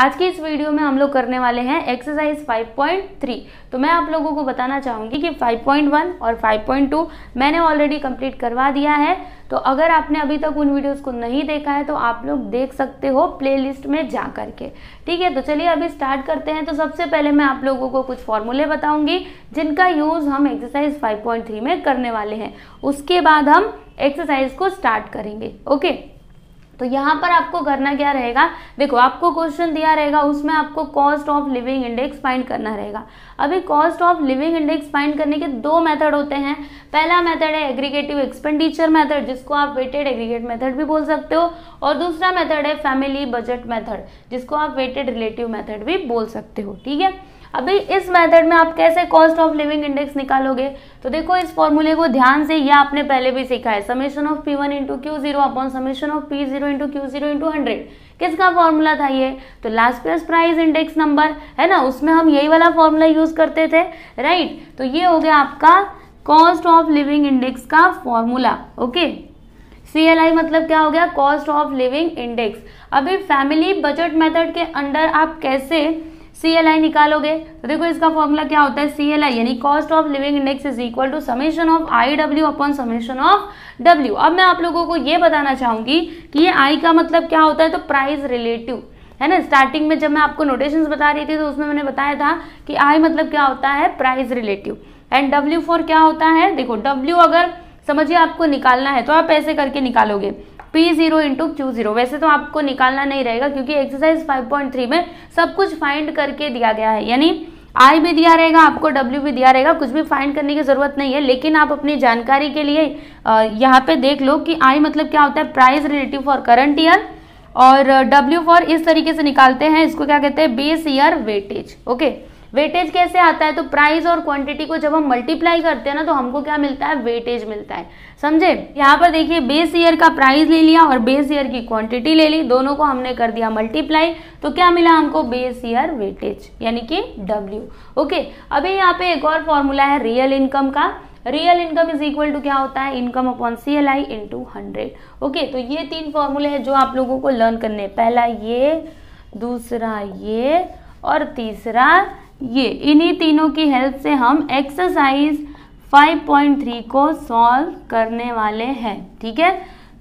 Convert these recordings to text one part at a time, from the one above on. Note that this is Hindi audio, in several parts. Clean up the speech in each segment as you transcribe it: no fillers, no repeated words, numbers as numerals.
आज की इस वीडियो में हम लोग करने वाले हैं एक्सरसाइज 5.3। तो मैं आप लोगों को बताना चाहूँगी कि 5.1 और 5.2 मैंने ऑलरेडी कंप्लीट करवा दिया है। तो अगर आपने अभी तक उन वीडियोस को नहीं देखा है तो आप लोग देख सकते हो प्लेलिस्ट में जा करके। ठीक है, तो चलिए अभी स्टार्ट करते हैं। तो सबसे पहले मैं आप लोगों को कुछ फॉर्मूले बताऊंगी जिनका यूज़ हम एक्सरसाइज 5.3 में करने वाले हैं। उसके बाद हम एक्सरसाइज को स्टार्ट करेंगे। ओके, तो यहाँ पर आपको करना क्या रहेगा, देखो आपको क्वेश्चन दिया रहेगा, उसमें आपको cost of living index find करना रहेगा। अभी cost of living index find करने के दो मेथड होते हैं। पहला मेथड है एग्रीगेटिव एक्सपेंडिचर मेथड, जिसको आप वेटेड एग्रीगेट मेथड भी बोल सकते हो, और दूसरा मेथड है फैमिली बजट मेथड, जिसको आप वेटेड रिलेटिव मेथड भी बोल सकते हो। ठीक है, अभी इस मेथड में आप कैसे कॉस्ट ऑफ लिविंग इंडेक्स निकालोगे, तो देखो इस फॉर्मूले को ध्यान से, यह आपने पहले भी सीखा है, summation of P1 into Q0 upon summation of P0 into Q0 into 100। किसका फॉर्मूला था ये, तो last plus price index number है ना, उसमें हम यही वाला फॉर्मूला यूज करते थे, राइट। तो ये हो गया आपका कॉस्ट ऑफ लिविंग इंडेक्स का फॉर्मूला। ओके, CLI मतलब क्या हो गया, कॉस्ट ऑफ लिविंग इंडेक्स। अभी फैमिली बजट मेथड के अंडर आप कैसे CLI निकालोगे, तो देखो इसका फॉर्मूला क्या होता है, CLI यानी cost of living index is equal to summation of IW upon summation of W। अब मैं आप लोगों को ये बताना चाहूंगी कि ये I का मतलब क्या होता है, तो प्राइस रिलेटिव है ना। स्टार्टिंग में जब मैं आपको नोटेशंस बता रही थी तो उसमें मैंने बताया था कि I मतलब क्या होता है, price relative, and W for क्या होता है, देखो W अगर समझिए आपको निकालना है तो आप ऐसे करके निकालोगे P0 इंटू Q0। वैसे तो आपको निकालना नहीं रहेगा क्योंकि एक्सरसाइज 5.3 में सब कुछ फाइंड करके दिया गया है, यानी I भी दिया रहेगा आपको, W भी दिया रहेगा, कुछ भी फाइंड करने की जरूरत नहीं है। लेकिन आप अपनी जानकारी के लिए यहाँ पे देख लो कि I मतलब क्या होता है, price relative for current year, और W फॉर इस तरीके से निकालते हैं, इसको क्या कहते हैं, base year weightage. Okay, weightage कैसे आता है, तो प्राइस और क्वांटिटी को जब हम मल्टीप्लाई करते हैं ना तो हमको क्या मिलता है, वेटेज मिलता है। समझे, यहाँ पर देखिए बेस ईयर का प्राइस ले लिया और बेस ईयर की क्वांटिटी ले ली, दोनों को हमने कर दिया मल्टीप्लाई, तो क्या मिला हमको, बेस ईयर वेटेज यानी कि W। ओके, अभी यहाँ पे एक और फॉर्मूला है रियल इनकम का। Real income is equal to क्या होता है, income upon CLI into 100। Okay, तो ये तीन फॉर्मूले हैं जो आप लोगों को लर्न करने हैं। पहला ये, दूसरा ये, और तीसरा ये। इन्हीं तीनों की हेल्प से हम एक्सरसाइज 5.3 को सॉल्व करने वाले हैं। ठीक है,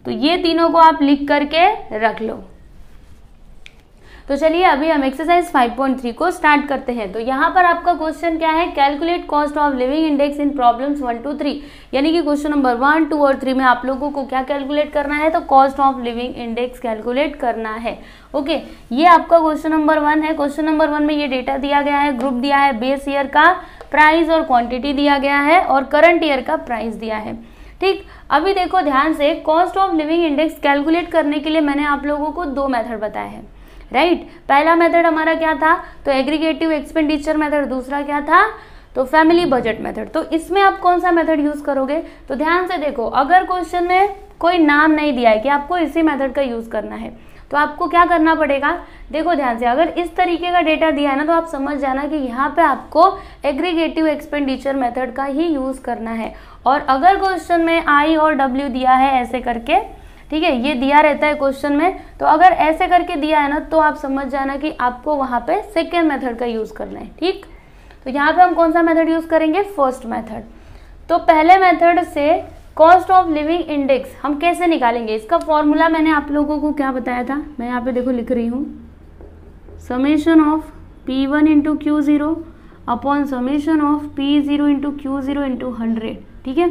तो ये तीनों को आप लिख करके रख लो। तो चलिए अभी हम एक्सरसाइज 5.3 को स्टार्ट करते हैं। तो यहाँ पर आपका क्वेश्चन क्या है, calculate cost of living index in problems 1 2 3, यानी कि क्वेश्चन नंबर 1 2 और 3 में आप लोगों को क्या कैलकुलेट करना है, तो cost of living index calculate करना है। ओके, ये आपका क्वेश्चन नंबर 1 है। क्वेश्चन नंबर 1 में ये डेटा दिया गया है, ग्रुप दिया है, बेस ईयर का प्राइस और क्वांटिटी दिया गया है, और करंट ईयर का प्राइस दिया है। ठीक, अभी देखो ध्यान से, cost of living index calculate करने के लिए मैंने आप लोगों को दो मेथड बताए हैं, राइट। पहला मेथड हमारा क्या था, तो एग्रीगेटिव एक्सपेंडिचर मेथड, दूसरा क्या था, तो फैमिली बजट मेथड। तो इसमें आप कौन सा मेथड यूज करोगे, तो ध्यान से देखो, अगर क्वेश्चन में कोई नाम नहीं दिया है कि आपको इसी मेथड का यूज करना है तो आपको क्या करना पड़ेगा, देखो ध्यान से, अगर इस तरीके का डेटा दिया है ना तो आप समझ जाना कि यहाँ पे आपको एग्रीगेटिव एक्सपेंडिचर मेथड का ही यूज करना है। और अगर क्वेश्चन में I और W दिया है ऐसे करके, ठीक है, ये दिया रहता है क्वेश्चन में, तो अगर ऐसे करके दिया है ना तो आप समझ जाना कि आपको वहां पे सेकेंड मेथड का यूज करना है। ठीक, तो यहाँ पे हम कौन सा मेथड यूज करेंगे, फर्स्ट मेथड। तो पहले मेथड से कॉस्ट ऑफ लिविंग इंडेक्स हम कैसे निकालेंगे, इसका फॉर्मूला मैंने आप लोगों को क्या बताया था, मैं यहाँ पे देखो लिख रही हूँ, summation of P1 into Q0 upon summation of P0 into Q0 into 100। ठीक है,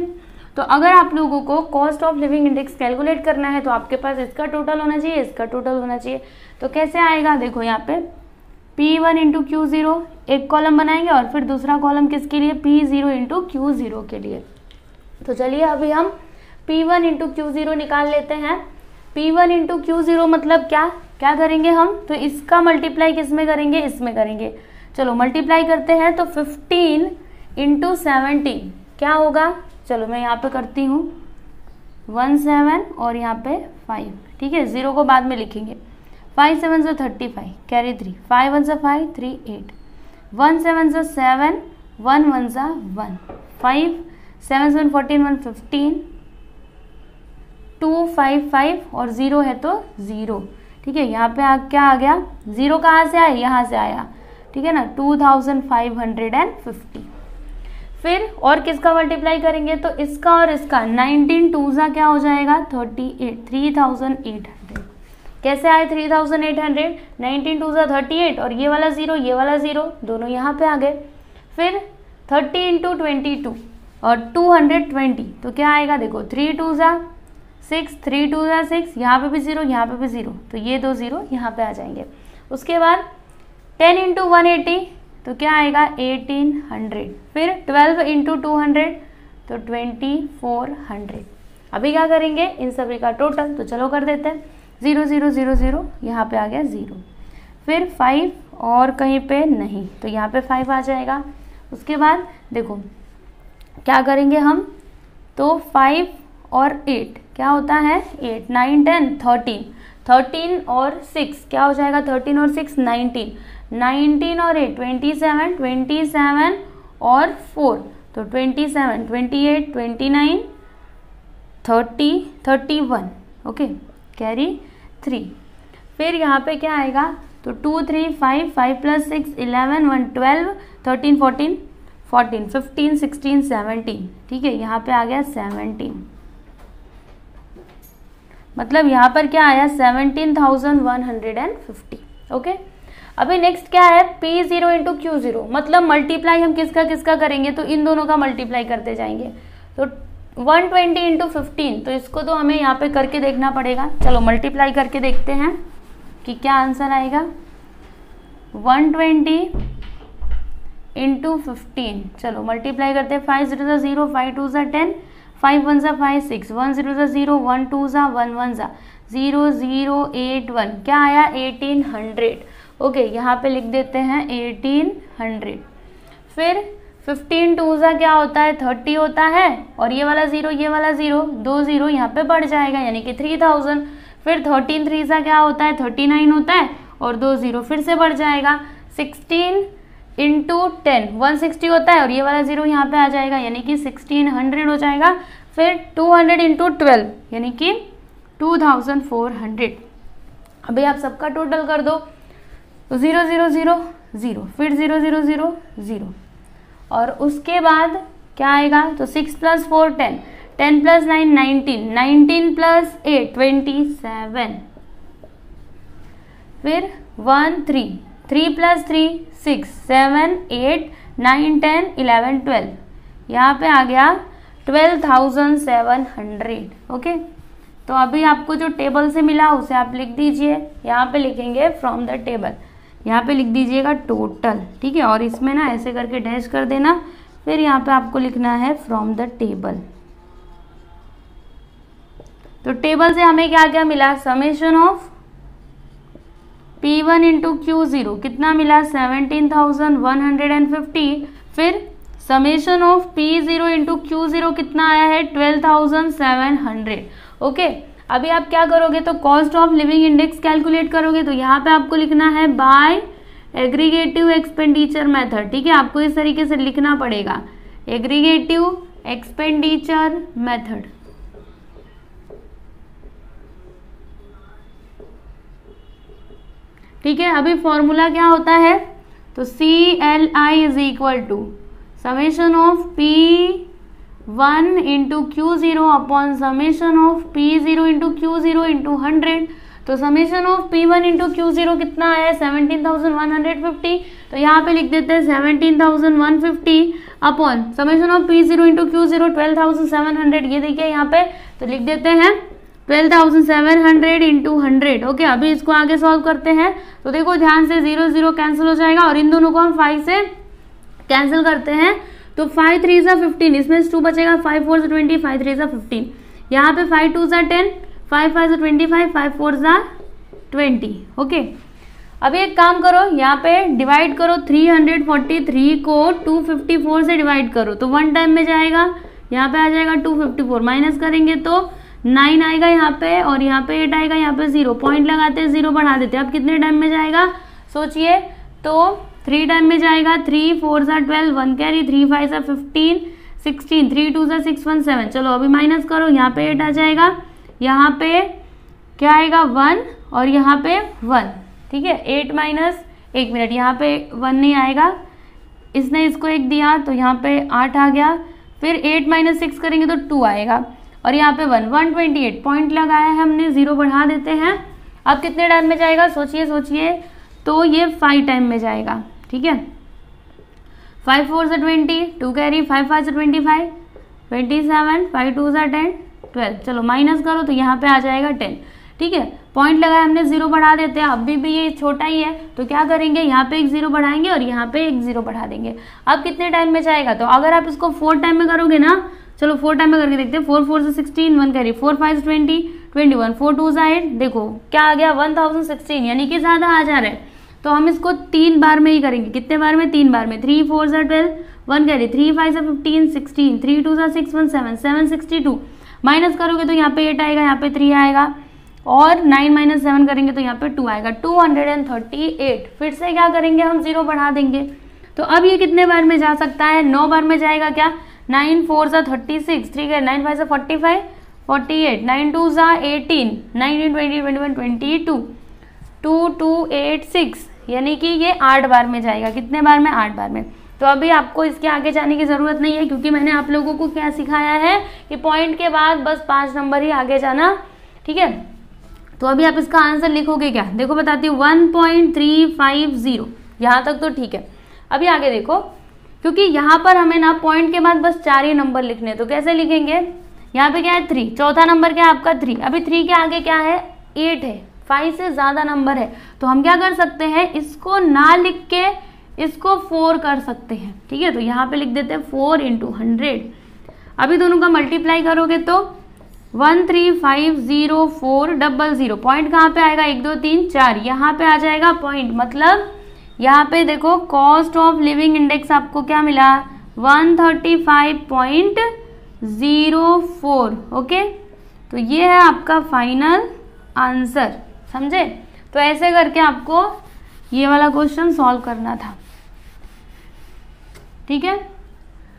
तो अगर आप लोगों को cost of living index calculate करना है तो आपके पास इसका टोटल होना चाहिए, इसका टोटल होना चाहिए। तो कैसे आएगा, देखो यहाँ पे P1 इंटू Q0 एक कॉलम बनाएंगे और फिर दूसरा कॉलम किसके लिए, P0 इंटू Q0 के लिए। तो चलिए अभी हम P1 इंटू Q0 निकाल लेते हैं। P1 इंटू Q0 मतलब क्या क्या करेंगे हम, तो इसका मल्टीप्लाई किस में करेंगे, इसमें करेंगे। चलो मल्टीप्लाई करते हैं, तो 15 इंटू 17 क्या होगा, चलो मैं यहाँ पे करती हूँ 17 और यहाँ पे 5। ठीक है, 0 को बाद में लिखेंगे। 5 7 से 35, कैरी 3, 5 1 से 5 3 8, 1 7 से 7, 1 1 से 1, 5 7 7 14 1 15, 2 5 5 और 0 है तो 0। ठीक है, यहाँ पे क्या आ गया, 0 कहाँ से आया, यहाँ से आया, ठीक है ना, 2550। फिर और किसका मल्टीप्लाई करेंगे, तो इसका और इसका, 19 2 क्या हो जाएगा 38, 3800। कैसे आए 3800, 19 2 38 और ये वाला 0 ये वाला 0 दोनों यहाँ पे आ गए। फिर 30 × 22 और 220, तो क्या आएगा देखो, 3 2 6, 3 2 6, यहाँ पे भी 0 यहाँ पे भी 0, तो ये 2 0 यहाँ पे आ जाएंगे। उसके बाद 10 × 180, तो क्या आएगा 1800। फिर 12 × 200, तो 2400। अभी क्या करेंगे, इन सभी का टोटल, तो चलो कर देते हैं। 0 0 0 0 यहाँ पे आ गया 0, फिर 5 और कहीं पे नहीं, तो यहाँ पे 5 आ जाएगा। उसके बाद देखो क्या करेंगे हम, तो 5 और 8 क्या होता है 8, 9 10 13, 13 और 6 क्या हो जाएगा, 13 और 6 19, 19 और 8 27, 27 और 4, तो 27, 28, 29, 30, 31, ओके, कैरी 3। फिर यहाँ पे क्या आएगा, तो 2 3 5, 5 + 6 11, 1 12, 13 14, 14 15 16 17, ठीक है, यहाँ पे आ गया 17, मतलब यहाँ पर क्या आया 17,150, ओके। अभी नेक्स्ट क्या है, P0 × Q0, मतलब मल्टीप्लाई हम किसका किसका करेंगे, तो इन दोनों का मल्टीप्लाई करते जाएंगे। तो 120 × 15, तो इसको तो हमें यहाँ पे करके देखना पड़ेगा। चलो मल्टीप्लाई करके देखते हैं कि क्या आंसर आएगा। 120 × 15, चलो मल्टीप्लाई करते हैं। 5 0 0, 5 2 10, 5 1 5 6, 1 0 0, 1 2 1 1 0 0 8 1, क्या आया 1800, ओके, यहाँ पे लिख देते हैं 1800। फिर 15 2 क्या होता है 30 होता है, और ये वाला 0 ये वाला 0, 2 0 यहाँ पे बढ़ जाएगा यानी कि 3000। फिर 13 3 क्या होता है 39 होता है, और 2 0 फिर से बढ़ जाएगा। 16 × 10 160 होता है, और ये वाला 0 यहाँ पे आ जाएगा यानी कि 1600 हो जाएगा। फिर 200 × 12 यानी कि 2400। अभी आप सबका टोटल कर दो, तो 0 0 0 0, फिर 0 0 0 0, और उसके बाद क्या आएगा, तो 6 + 4 10, 10 + 9 19, 19 + 8 27, फिर 1 3, 3 + 3 6, 7 8 9 10 11 12, यहाँ पे आ गया 12,700, ओके। तो अभी आपको जो टेबल से मिला उसे आप लिख दीजिए, यहाँ पे लिखेंगे फ्रॉम द टेबल, यहाँ पे लिख दीजिएगा टोटल, ठीक है, और इसमें ना ऐसे करके डैश कर देना। फिर यहाँ पे आपको लिखना है फ्रॉम द टेबल। तो टेबल से हमें क्या क्या मिला, समेशन ऑफ P1 × Q0 कितना मिला 17,150। फिर समेशन ऑफ P0 × Q0 कितना आया है 12,700, ओके। अभी आप क्या करोगे, तो cost of living index calculate करोगे, तो यहाँ पे आपको लिखना है बाय एग्रीगेटिव एक्सपेंडिचर मेथड, ठीक है, आपको इस तरीके से लिखना पड़ेगा, एग्रीगेटिव एक्सपेंडिचर मेथड। ठीक है, अभी फॉर्मूला क्या होता है, तो CLI = summation of P1 × Q0 upon summation of P0 × Q0 × 100। तो समेशन ऑफ P1 × Q0 कितना आया 17,150, तो यहाँ पे लिख देते हैं 17,150 upon summation of P0 × Q0 12,700, ये देखिए यहाँ पे, तो लिख देते हैं 12,700 × 100, ओके। अभी इसको आगे सॉल्व करते हैं, तो देखो ध्यान से 0 0 कैंसिल हो जाएगा, और इन दोनों को हम 5 से कैंसिल करते हैं, तो 5 3 15, इसमें 2 बचेगा, 5 4 20, 5 3 15, यहाँ पे 5 2 10, 5 5 25, 5 4 20, ओके। अभी एक काम करो, यहाँ पे डिवाइड करो, 343 को 254 से डिवाइड करो, तो 1 टाइम में जाएगा, यहाँ पे आ जाएगा 254, माइनस करेंगे तो 9 आएगा यहाँ पे, और यहाँ पे 8 आएगा, यहाँ पे 0, पॉइंट लगाते हैं 0 बढ़ा देते हैं। अब कितने टाइम में जाएगा सोचिए, तो 3 टाइम में जाएगा, 3 4 12, 1 कैरी, 3 5 15 16, 3 2 6 1 7। चलो अभी माइनस करो, यहाँ पे 8 आ जाएगा, यहाँ पे क्या आएगा 1, और यहाँ पे 1, ठीक है। 8 माइनस, 1 मिनट, यहाँ पे 1 नहीं आएगा, इसने इसको 1 दिया तो यहाँ पे 8 आ गया। फिर 8 माइनस 6 करेंगे तो 2 आएगा, और यहाँ पे 128 पॉइंट लगाया है हमने, 0 बढ़ा देते हैं। अब कितने टाइम में जाएगा, सोचिए सोचिए, तो ये 5 टाइम में जाएगा, ठीक है। 5 4 से 20, 2 कैरी, 5 5 से 25, 27, 5 2 से 10, 12, चलो माइनस करो तो यहाँ पे आ जाएगा 10, ठीक है। पॉइंट लगाया हमने, 0 बढ़ा देते हैं, अभी भी ये छोटा ही है तो क्या करेंगे, यहाँ पे एक 0 बढ़ाएंगे और यहाँ पे एक 0 बढ़ा देंगे। अब कितने टाइम में जाएगा, तो अगर आप इसको 4 टाइम में करोगे ना, चलो 4 टाइम में करके देखते हैं। 4 4 से 16, 1 कैरी, 4 5 से 20, 21, 4 2 से 8, देखो क्या आ गया 1016, यानी कि ज़्यादा आ जा रहा है। तो हम इसको 3 बार में ही करेंगे, कितने बार में, 3 बार में। 3 4 से 12, 1 कैरी, 3 5 से 15, 16, 3 2 से 6 1 7, 7 62, माइनस करोगे तो यहाँ पे 8 आएगा, यहाँ पे 3 आएगा, और 9 माइनस 7 करेंगे तो यहाँ पे 2 आएगा, 238। फिर से क्या करेंगे, हम 0 बढ़ा देंगे। तो अब ये कितने बार में जा सकता है, 9 बार में जाएगा क्या। 9 4 से 36, 3 के 9 5 से 45, 48, 9 2 से 18, 19 20 21 22, 2 2 8 6, यानी कि ये 8 बार में जाएगा। कितने बार में, 8 बार में। तो अभी आपको इसके आगे जाने की ज़रूरत नहीं है, क्योंकि मैंने आप लोगों को क्या सिखाया है कि पॉइंट के बाद बस 5 नंबर ही आगे जाना, ठीक है। तो अभी आप इसका आंसर लिखोगे क्या, देखो बताती हूँ, 1.350, यहाँ तक तो ठीक है। अभी आगे देखो, क्योंकि यहाँ पर हमें ना पॉइंट के बाद बस 4 ही नंबर लिखने, तो कैसे लिखेंगे, यहाँ पे क्या है 3, चौथा नंबर क्या है आपका 3, अभी 3 के आगे क्या है 8 है, 5 से ज़्यादा नंबर है। तो हम क्या कर सकते हैं, इसको ना लिख के इसको 4 कर सकते हैं, ठीक है। तो यहाँ पे लिख देते हैं 4 × 100। अभी दोनों का मल्टीप्लाई करोगे तो 1350400, पॉइंट कहाँ पे आएगा, 1 2 3 4, यहाँ पे आ जाएगा पॉइंट। मतलब यहाँ पे देखो कॉस्ट ऑफ लिविंग इंडेक्स आपको क्या मिला, 135.04, ओके। तो ये है आपका फाइनल आंसर, समझे। तो ऐसे करके आपको ये वाला क्वेश्चन सॉल्व करना था, ठीक है।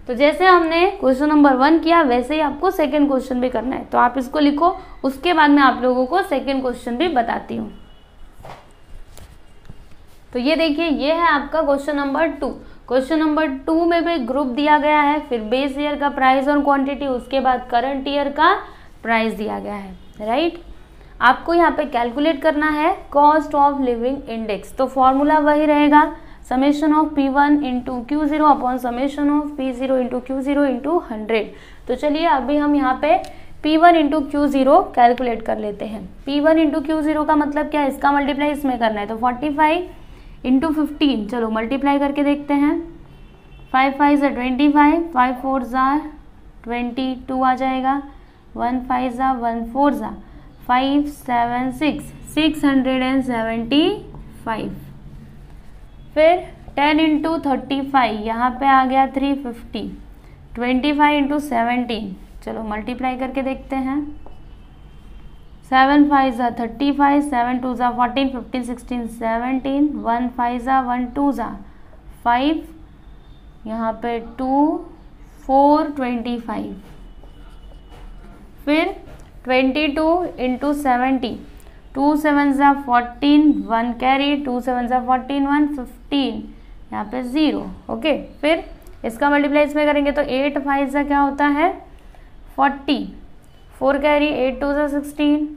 तो जैसे हमने क्वेश्चन नंबर 1 किया, वैसे ही आपको सेकंड क्वेश्चन भी करना है। तो आप इसको लिखो, उसके बाद मैं आप लोगों को सेकंड क्वेश्चन भी बताती हूँ। तो ये देखिए, ये है आपका क्वेश्चन नंबर 2। क्वेश्चन नंबर 2 में भी ग्रुप दिया गया है, फिर बेस ईयर का प्राइस और क्वांटिटी, उसके बाद करंट ईयर का प्राइस दिया गया है, राइट। आपको यहाँ पे कैलकुलेट करना है कॉस्ट ऑफ लिविंग इंडेक्स। तो फॉर्मूला वही रहेगा, summation of P1 × Q0 upon summation of P0 × Q0 × 100। तो चलिए अभी हम यहाँ पे P1 × Q0 कैलकुलेट कर लेते हैं। P1 × Q0 का मतलब क्या है, इसका मल्टीप्लाई इसमें करना है। तो 45 × 15, चलो मल्टीप्लाई करके देखते हैं। 5 5 से 25, 5 4 ज़ा 22 आ जाएगा, 1 5 ज़ा 1 4 ज़ा 5 7 6, 675। फिर 10 × 35, यहाँ पे आ गया 350, 25 × 17, चलो मल्टीप्लाई करके देखते हैं। 7 5 ज़ा 35, 7 2 ज़ा 14, 15 16 17, 1 5 ज़ा 1 2 ज़ा 5, यहाँ पे 2 4 25। फिर 22 × 70, 2 7 ज़ा 14, 1 कैरी, 2 7 ज़ा 14, 1 15, यहाँ पे 0, ओके। फिर इसका मल्टीप्लाई इसमें करेंगे तो 8 5 ज़ा क्या होता है 40, 4 कैरी, 8 2 ज़ा 16,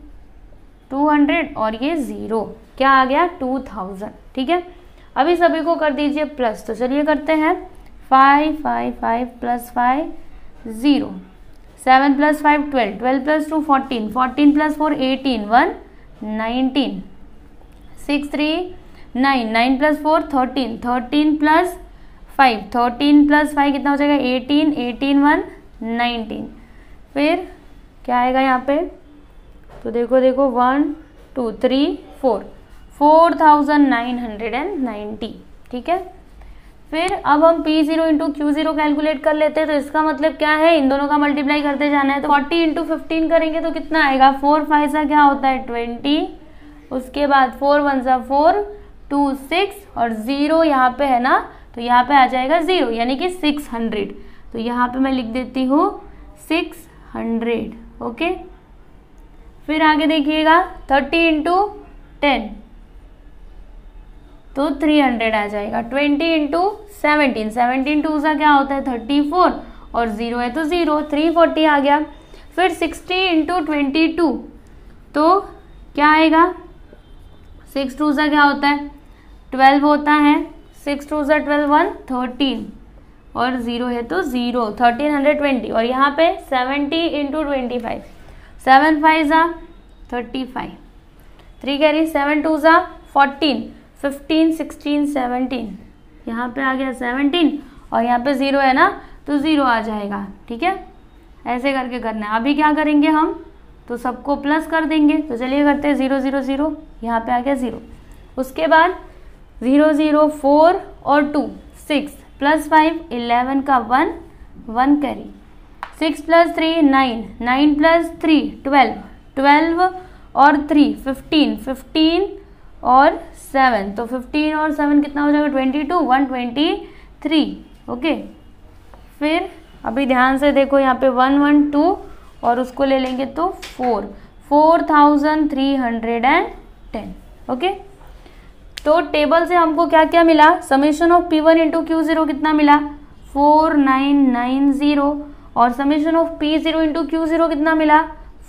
200, और ये 0 क्या आ गया 2000, ठीक है। अभी सभी को कर दीजिए प्लस। तो चलिए करते हैं, 5 5 5 + 5 0, 7 + 5 12, 12 + 2 14, 14 + 4 18, 1 19, 6 3 9, 9 + 4 13, 13 + 5, 13 + 5 कितना हो जाएगा 18, 18 1 19। फिर क्या आएगा यहाँ पे, तो देखो 1 2 3 4, 4990, ठीक है। फिर अब हम P0 × Q0 कैलकुलेट कर लेते हैं। तो इसका मतलब क्या है, इन दोनों का मल्टीप्लाई करते जाना है। तो 40 × 15 करेंगे तो कितना आएगा, 4 5 सा क्या होता है 20, उसके बाद 4 1 सा 4, 2 6, और 0 यहाँ पे है ना, तो यहाँ पे आ जाएगा 0, यानी कि 600। तो यहाँ पे मैं लिख देती हूँ 600, ओके। फिर आगे देखिएगा, 30 × 10 तो 300 आ जाएगा। 20 इंटू 17, 17 टू सा क्या होता है 34 और 0 है तो 0, 340 आ गया। फिर 60 इंटू 22 तो क्या आएगा, 6 टू सा क्या होता है 12 होता है, 6 टू सा 12 1 13 और 0 है तो 0, 1320। और यहाँ पे 70 इंटू 25, 7 5 ज़ा 35, 3 कैरी, 7 टू ज़ा 14, 15 16 17, यहाँ पे आ गया 17 और यहाँ पे 0 है ना तो 0 आ जाएगा। ठीक है, ऐसे करके करना है। अभी क्या करेंगे हम, तो सबको प्लस कर देंगे। तो चलिए करते हैं 0 0 0, यहाँ पे आ गया 0। उसके बाद 0 0 4 और 2 6 प्लस 5 11 का 1 1 कैरी, 6 प्लस 3 9, 9 प्लस 3 12, 12 और 3 15, 15 और 7 तो 15 और 7 कितना हो जाएगा 22, 123। ओके, फिर अभी ध्यान से देखो यहाँ पे 1 1 2 और उसको ले लेंगे तो 4310। ओके, तो टेबल से हमको क्या क्या मिला, summation of P1 into Q0 कितना मिला 4990 और summation of P0 into Q0 कितना मिला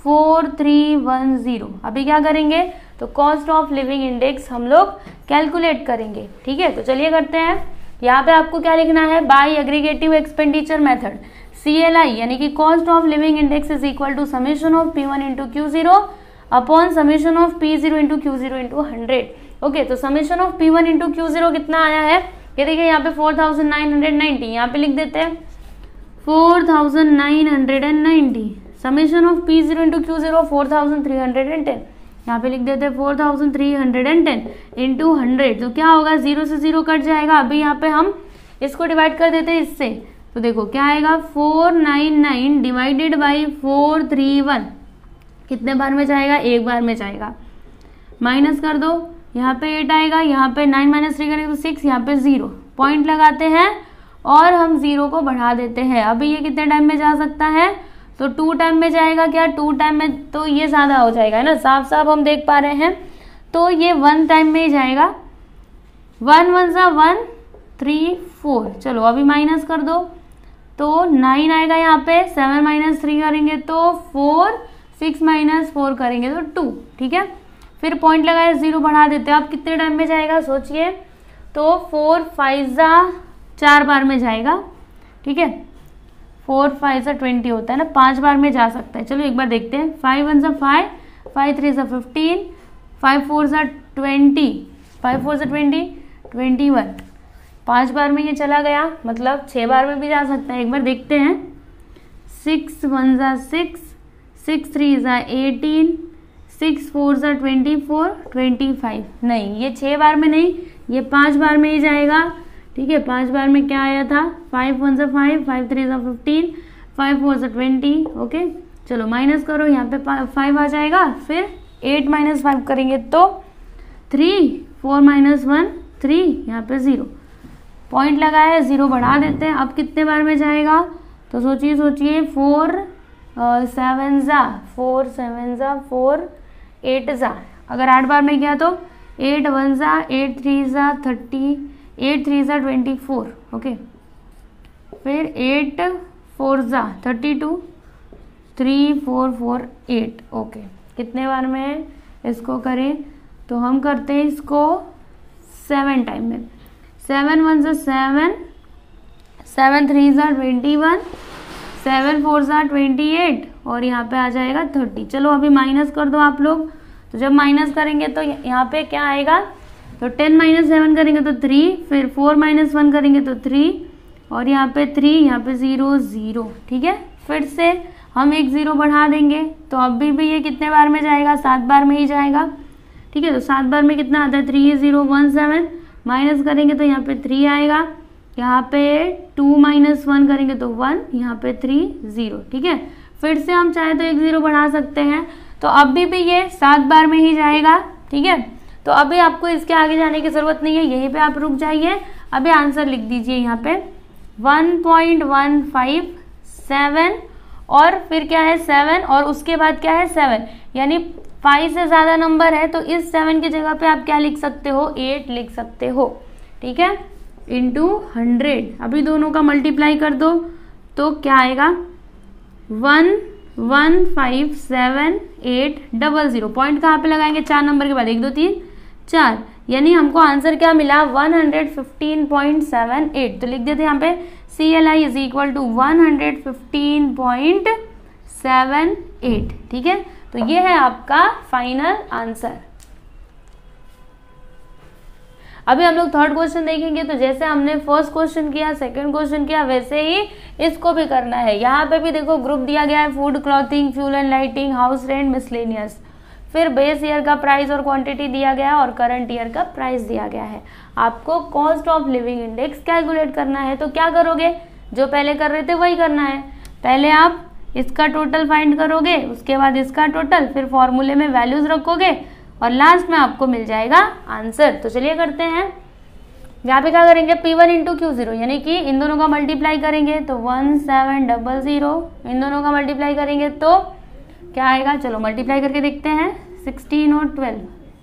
4310। अभी क्या करेंगे, तो कॉस्ट ऑफ लिविंग इंडेक्स हम लोग कैलकुलेट करेंगे। ठीक है, तो चलिए करते हैं। यहाँ पे आपको क्या लिखना है, by aggregative expenditure method CLI यानी कि cost of living index is equal to summation of P1 into Q0 upon summation of P0 into Q0 into 100। Okay, तो summation of P1 into Q0 कितना आया है, ये देखिए यहाँ पे 4990, यहाँ पे लिख देते हैं 4990। Summation of P0 into Q0 4310, यहाँ पे लिख देते हैं 4310 इंटू 100। तो क्या होगा, 0 से 0 कट जाएगा। अभी यहाँ पे हम इसको डिवाइड कर देते हैं इससे, तो देखो क्या आएगा 499 डिवाइडेड बाई 431 कितने बार में जाएगा, एक बार में जाएगा। माइनस कर दो, यहाँ पे 8 आएगा, यहाँ पे 9 माइनस 3 करेंगे तो 6, यहाँ पे 0 पॉइंट लगाते हैं और हम 0 को बढ़ा देते हैं। अभी ये कितने टाइम में जा सकता है, तो 2 टाइम में जाएगा। क्या 2 टाइम में, तो ये ज़्यादा हो जाएगा है ना, साफ साफ हम देख पा रहे हैं। तो ये 1 टाइम में ही जाएगा, 1 1 सा 1 3 4। चलो अभी माइनस कर दो, तो 9 आएगा यहाँ पे, 7 माइनस 3 करेंगे तो 4, 6 माइनस 4 करेंगे तो 2। ठीक है, फिर पॉइंट लगाए 0 बढ़ा देते हैं। अब कितने टाइम में जाएगा सोचिए, तो 4 5 ज़ा 4 बार में जाएगा। ठीक है, 4 5 ज़ा 20 होता है ना, 5 बार में जा सकता है। चलो एक बार देखते हैं, 5 1 ज़ा 5, 5 3 ज़ा 15, 5 4 ज़ा 20, 5 4 ज़ा 20 21। 5 बार में ये चला गया, मतलब 6 बार में भी जा सकता है। एक बार देखते हैं, 6 1 ज़ा 6, 6 3 ज़ा 18, 6 4 ज़ा 24 25। नहीं, ये 6 बार में नहीं, ये 5 बार में ही जाएगा। ठीक है, 5 बार में क्या आया था, 5 1 ज़ा 5, 5 3 ज़ा 15, 5 4 ज़ा 20। ओके, चलो माइनस करो, यहाँ पे 5 आ जाएगा। फिर 8 माइनस 5 करेंगे तो 3, 4 माइनस 1 3, यहाँ पे 0 पॉइंट लगाया, 0 बढ़ा देते हैं। अब कितने बार में जाएगा, तो सोचिए 4 7 ज़ा 4 7 ज़ा 4 8 ज़ा, अगर 8 बार में गया तो 8 1 ज़ा 8 3 ज़ा 30, 8 3 ज़ा 24। ओके, फिर 8 4 ज़ा 32, 3 4 4 8। ओके, कितने बार में इसको करें, तो हम करते हैं इसको 7 टाइम में। 7 1 ज़ा 7, 7 3 ज़ा 21, 7 4 ज़ा 28 और यहाँ पे आ जाएगा 30। चलो अभी माइनस कर दो आप लोग, तो जब माइनस करेंगे तो यहाँ पे क्या आएगा, तो 10 माइनस 7 करेंगे तो 3, फिर 4 माइनस 1 करेंगे तो 3 और यहाँ पे 3, यहाँ पे 0 0। ठीक है, फिर से हम एक 0 बढ़ा देंगे, तो अभी भी ये कितने बार में जाएगा, 7 बार में ही जाएगा। ठीक है, तो 7 बार में कितना आता है, 3 0 1 7, माइनस करेंगे तो यहाँ पे 3 आएगा, यहाँ पे 2 माइनस 1 करेंगे तो 1, यहाँ पे 3 0। ठीक है, फिर से हम चाहे तो एक 0 बढ़ा सकते हैं, तो अभी भी ये 7 बार में ही जाएगा। ठीक है, तो अभी आपको इसके आगे जाने की ज़रूरत नहीं है, यहीं पे आप रुक जाइए। अभी आंसर लिख दीजिए यहाँ पे 1.157 और फिर क्या है 7 और उसके बाद क्या है 7, यानी 5 से ज़्यादा नंबर है तो इस 7 की जगह पे आप क्या लिख सकते हो, 8 लिख सकते हो, ठीक है, इंटू 100। अभी दोनों का मल्टीप्लाई कर दो तो क्या आएगा 1157800। पॉइंट कहाँ पे लगाएंगे, 4 नंबर के बाद, 1 2 3 4, यानी हमको आंसर क्या मिला 115.78। तो लिख देते यहाँ पे CLI इज इक्वल टू 115.78, ठीक है। तो ये है आपका फाइनल आंसर। अभी हम लोग थर्ड क्वेश्चन देखेंगे। तो जैसे हमने फर्स्ट क्वेश्चन किया, सेकंड क्वेश्चन किया, वैसे ही इसको भी करना है। यहाँ पे भी देखो ग्रुप दिया गया है, food, clothing, fuel and lighting, house rent, miscellaneous. फिर बेस ईयर का प्राइस और क्वांटिटी दिया गया है और करंट ईयर का प्राइस दिया गया है। आपको cost of living index calculate करना है। तो क्या करोगे, जो पहले कर रहे थे वही करना है। पहले आप इसका टोटल फाइंड करोगे, उसके बाद इसका टोटल, फिर फॉर्मूले में वैल्यूज रखोगे और लास्ट में आपको मिल जाएगा आंसर। तो चलिए करते हैं। यहाँ पे क्या करेंगे, P1 इंटू Q0, यानी कि इन दोनों का मल्टीप्लाई करेंगे तो 1700, इन दोनों का मल्टीप्लाई करेंगे तो क्या आएगा, चलो मल्टीप्लाई करके देखते हैं। 16 और 12,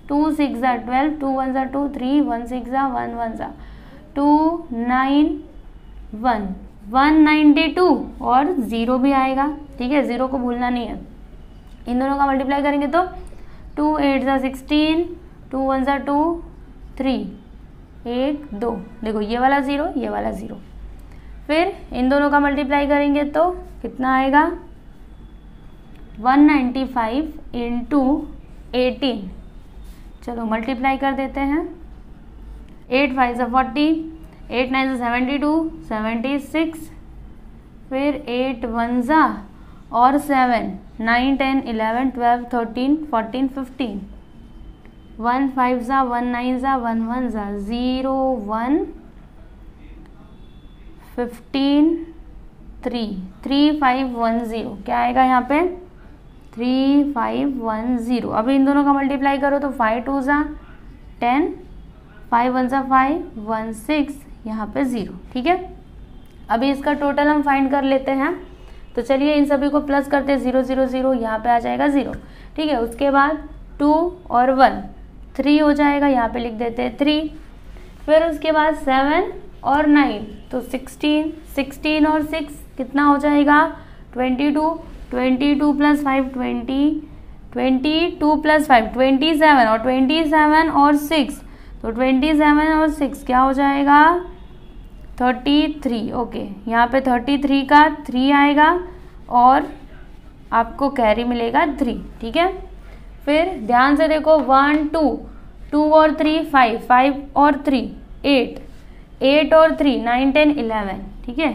2 6 12, 2 1 2, 3 1 6 1 1 2 9 1 192 और 0 भी आएगा, ठीक है, 0 को भूलना नहीं है। इन दोनों का मल्टीप्लाई करेंगे तो 2 8 16, 2 1 2, 3 1 2, देखो ये वाला 0, ये वाला 0। फिर इन दोनों का मल्टीप्लाई करेंगे तो कितना आएगा 195 इंटू 18। चलो मल्टीप्लाई कर देते हैं। 8 5 40, 8 9 72, 76, फिर 8 1 और 7, 9 10 11 12 13 14 15, 1 5 1 9 1 1 0 1 15 3 3 5 1 0, क्या आएगा यहाँ पे 3 5 1 0। अभी इन दोनों का मल्टीप्लाई करो तो 5 2 10, 5 1 5 1 6, यहाँ पे 0, ठीक है। अभी इसका टोटल हम फाइंड कर लेते हैं। तो चलिए इन सभी को प्लस करते हैं, 0 0 0, यहाँ पे आ जाएगा 0, ठीक है। उसके बाद 2 और 1 3 हो जाएगा, यहाँ पे लिख देते हैं 3। फिर उसके बाद 7 और 9 तो 16, 16 और 6 कितना हो जाएगा 22, 22 प्लस 5 20, 22 प्लस 5 27 और 27 और 6 तो 27 और 6 क्या हो जाएगा 33। ओके, यहाँ पे 33 का 3 आएगा और आपको कैरी मिलेगा 3, ठीक है। फिर ध्यान से देखो 1 2, 2 और 3 5, 5 और 3 8, 8 और 3 9 10 11, ठीक है।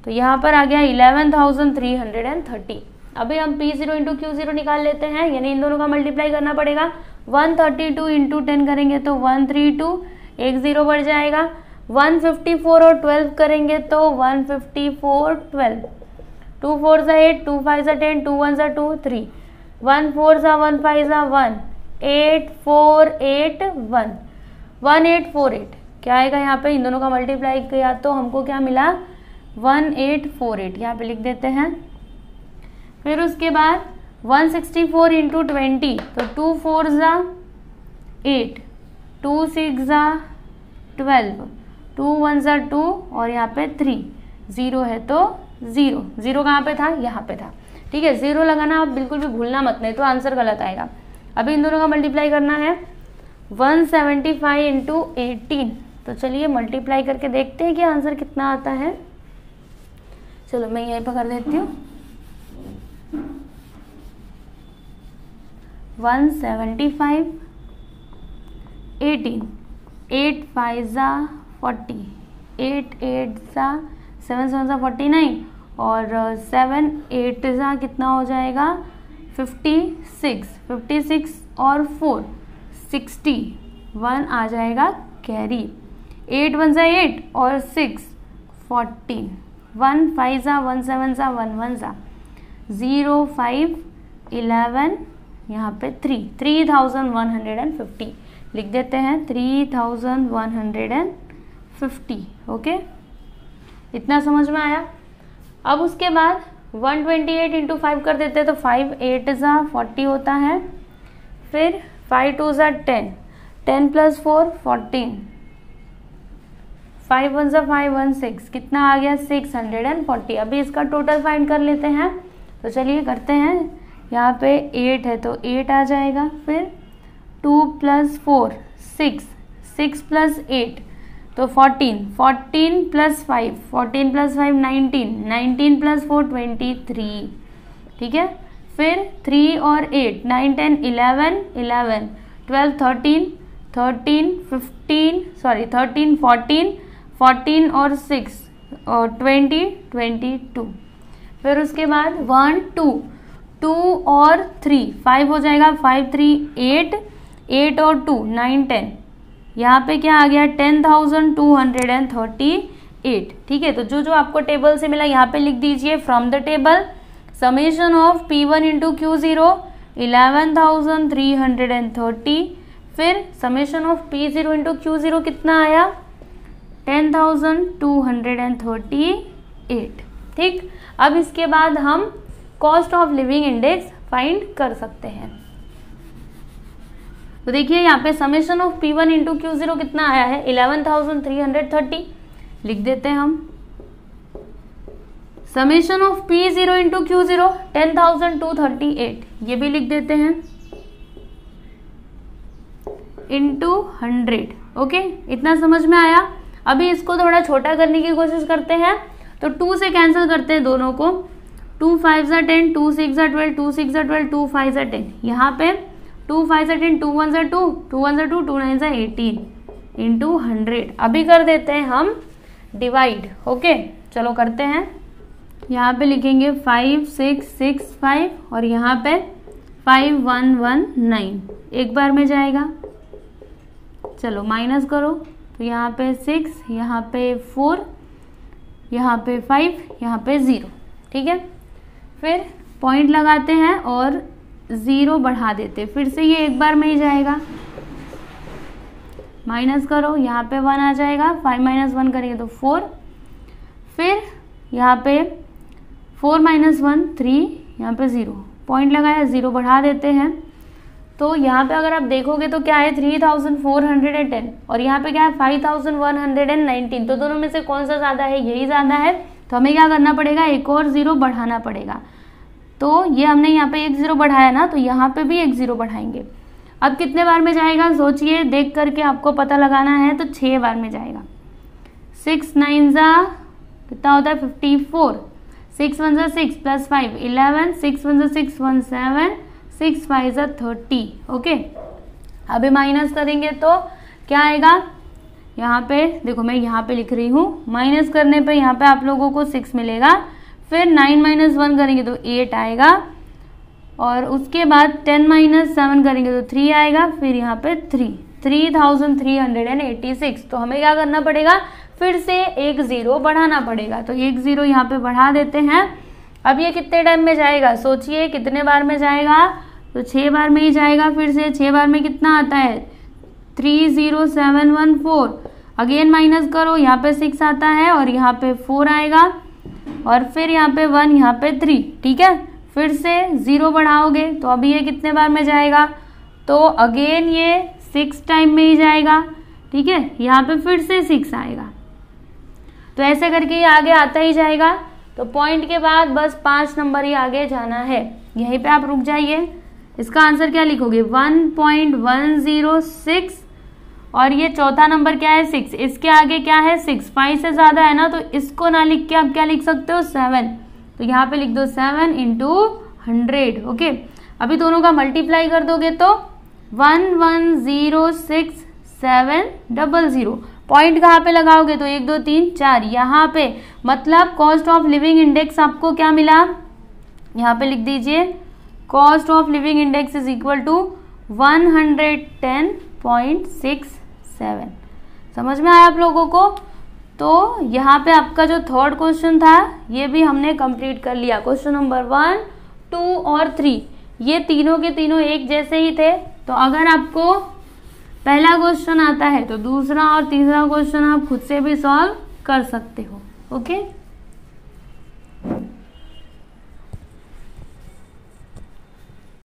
तो यहाँ पर आ गया 11,330। अभी हम P0 इंटू Q0 निकाल लेते हैं, यानी इन दोनों का मल्टीप्लाई करना पड़ेगा। 132 इंटू 10 करेंगे तो 132, एक 0 बढ़ जाएगा। 154 और 12 करेंगे तो 154 12, 2 4 8, 2 5 10, 2 1 2 3, 1 4 1 5 1, 8 4 8 1, 1848, क्या आएगा यहाँ पे इन दोनों का मल्टीप्लाई किया तो हमको क्या मिला 1848, यहाँ पे लिख देते हैं। फिर उसके बाद 164 इंटू 20 तो 2 4 8, 2 6 12, 2 1 2 और यहाँ पे 3, 0 है तो 0, 0 कहाँ पे था, यहाँ पे था, ठीक है। 0 लगाना आप बिल्कुल भी भूलना मत, नहीं तो आंसर गलत आएगा। अभी इन दोनों का मल्टीप्लाई करना है 175 इंटू 18। तो चलिए मल्टीप्लाई करके देखते हैं कि आंसर कितना आता है। चलो मैं यहीं पर कर देती हूँ। 175 18, 8 5 40, 8 8 7 7 49 और 7 8 कितना हो जाएगा 56, 56 और 4 60, 1 आ जाएगा कैरी। 8 1 8 और 6 14, 1 5 1 7 1 1 0 5 11, यहाँ पे 3150 लिख देते हैं 3150। ओके, इतना समझ में आया। अब उसके बाद 128 इंटू 5 कर देते हैं तो 5 8 40 होता है फिर 5 2 ज़ा 10, 10 + 4 14, 5 1 ज़ा 5 1 6, कितना आ गया 640। अभी इसका टोटल फाइंड कर लेते हैं, तो चलिए करते हैं। यहाँ पे 8 है तो 8 आ जाएगा, फिर 2 + 4 6, 6 + 8 तो 14, 14 + 5, 14 + 5 19, 19 + 4 23, ठीक है। फिर 3 और 8 9 10 11 11 12 13 13 15 13 14 14 और 6 और 20 22। फिर उसके बाद 1 2 2 और 3 5 हो जाएगा, 5 3 8 8 और 2 9 10, यहाँ पे क्या आ गया 10,238, ठीक है। तो जो जो आपको टेबल से मिला यहाँ पे लिख दीजिए। From the table summation of P1 into Q0 11,330, फिर summation of P0 into Q0 कितना आया 10,238, ठीक। अब इसके बाद हम cost of living index find कर सकते हैं। तो देखिए यहाँ पे summation of P1 into Q0 कितना आया है 11,330, लिख देते हैं हम। Summation of P0 into Q0 10,238, ये भी लिख देते हैं, इंटू 100, ओके। इतना समझ में आया। अभी इसको थोड़ा छोटा करने की कोशिश करते हैं, तो 2 से कैंसिल करते हैं दोनों को। 2 5 ज़ा 10, 2 6 ज़ा 12, 2 6 ज़ा 12, 2 5 ज़ा 10, यहाँ पे 2 5 ज़ा 10, 2 1 ज़ा 2, 2 1 ज़ा 2, 2 9 ज़ा 18 इंटू 100। अभी कर देते हैं हम डिवाइड, ओके। चलो करते हैं। यहाँ पे लिखेंगे 5 6 6 5 और यहाँ पे 5 1 1 9, एक बार में जाएगा। चलो माइनस करो, तो यहाँ पे 6, यहाँ पे 4, यहाँ पे 5, यहाँ पे 0, ठीक है। फिर पॉइंट लगाते हैं और 0 बढ़ा देते, फिर से ये एक बार में ही जाएगा। माइनस करो, यहाँ पे 1 आ जाएगा, 5 - 1 करेंगे तो 4, फिर यहाँ पे 4 - 1 3, यहाँ पे 0, पॉइंट लगाया, 0 बढ़ा देते हैं। तो यहाँ पे अगर आप देखोगे तो क्या है 3,410 और यहाँ पे क्या है 5,119, तो दोनों में से कौन सा ज़्यादा है, यही ज़्यादा है। तो हमें क्या करना पड़ेगा, एक और 0 बढ़ाना पड़ेगा। तो ये हमने यहाँ पे एक 0 बढ़ाया ना, तो यहाँ पे भी एक 0 बढ़ाएंगे। अब कितने बार में जाएगा सोचिए, देख करके आपको पता लगाना है। तो 6 बार में जाएगा। 6 9 ज़ा कितना होता है 54, 6 1 ज़ा 6 + 5 11, 6 1 ज़ा 6 1 7, 6 5 ज़ा 30, ओके। अभी माइनस करेंगे तो क्या आएगा, यहाँ पे देखो मैं यहाँ पे लिख रही हूँ, माइनस करने पे यहाँ पे आप लोगों को 6 मिलेगा। फिर 9 - 1 करेंगे तो 8 आएगा, और उसके बाद 10 - 7 करेंगे तो 3 आएगा, फिर यहाँ पे 3,386। तो हमें क्या करना पड़ेगा, फिर से एक 0 बढ़ाना पड़ेगा। तो एक 0 यहाँ पे बढ़ा देते हैं। अब ये कितने टाइम में जाएगा, सोचिए कितने बार में जाएगा, तो 6 बार में ही जाएगा। फिर से 6 बार में कितना आता है 30714, अगेन माइनस करो, यहाँ पे 6 आता है और यहाँ पे 4 आएगा, और फिर यहाँ पे 1, यहाँ पे 3, ठीक है। फिर से 0 बढ़ाओगे तो अभी ये कितने बार में जाएगा, तो अगेन ये 6 टाइम में ही जाएगा, ठीक है। यहाँ पे फिर से 6 आएगा, तो ऐसे करके ये आगे आता ही जाएगा। तो पॉइंट के बाद बस 5 नंबर ही आगे जाना है, यहीं पे आप रुक जाइए। इसका आंसर क्या लिखोगे 1.106, और ये चौथा नंबर क्या है 6, इसके आगे क्या है 6, 5 से ज़्यादा है ना, तो इसको ना लिख के आप क्या लिख सकते हो 7, तो यहाँ पे लिख दो 7 × 100, ओके। अभी दोनों का मल्टीप्लाई कर दोगे तो 1106700। पॉइंट कहाँ पे लगाओगे तो 1 2 3 4 यहाँ पे, मतलब कॉस्ट ऑफ लिविंग इंडेक्स आपको क्या मिला, यहाँ पे लिख दीजिए cost of living index is equal to 110.67। समझ में आया आप लोगों को। तो यहाँ पे आपका जो थर्ड क्वेश्चन था ये भी हमने कंप्लीट कर लिया। क्वेश्चन नंबर 1, 2 और 3 ये तीनों के तीनों एक जैसे ही थे। तो अगर आपको पहला क्वेश्चन आता है तो दूसरा और तीसरा क्वेश्चन आप खुद से भी सॉल्व कर सकते हो, ओके।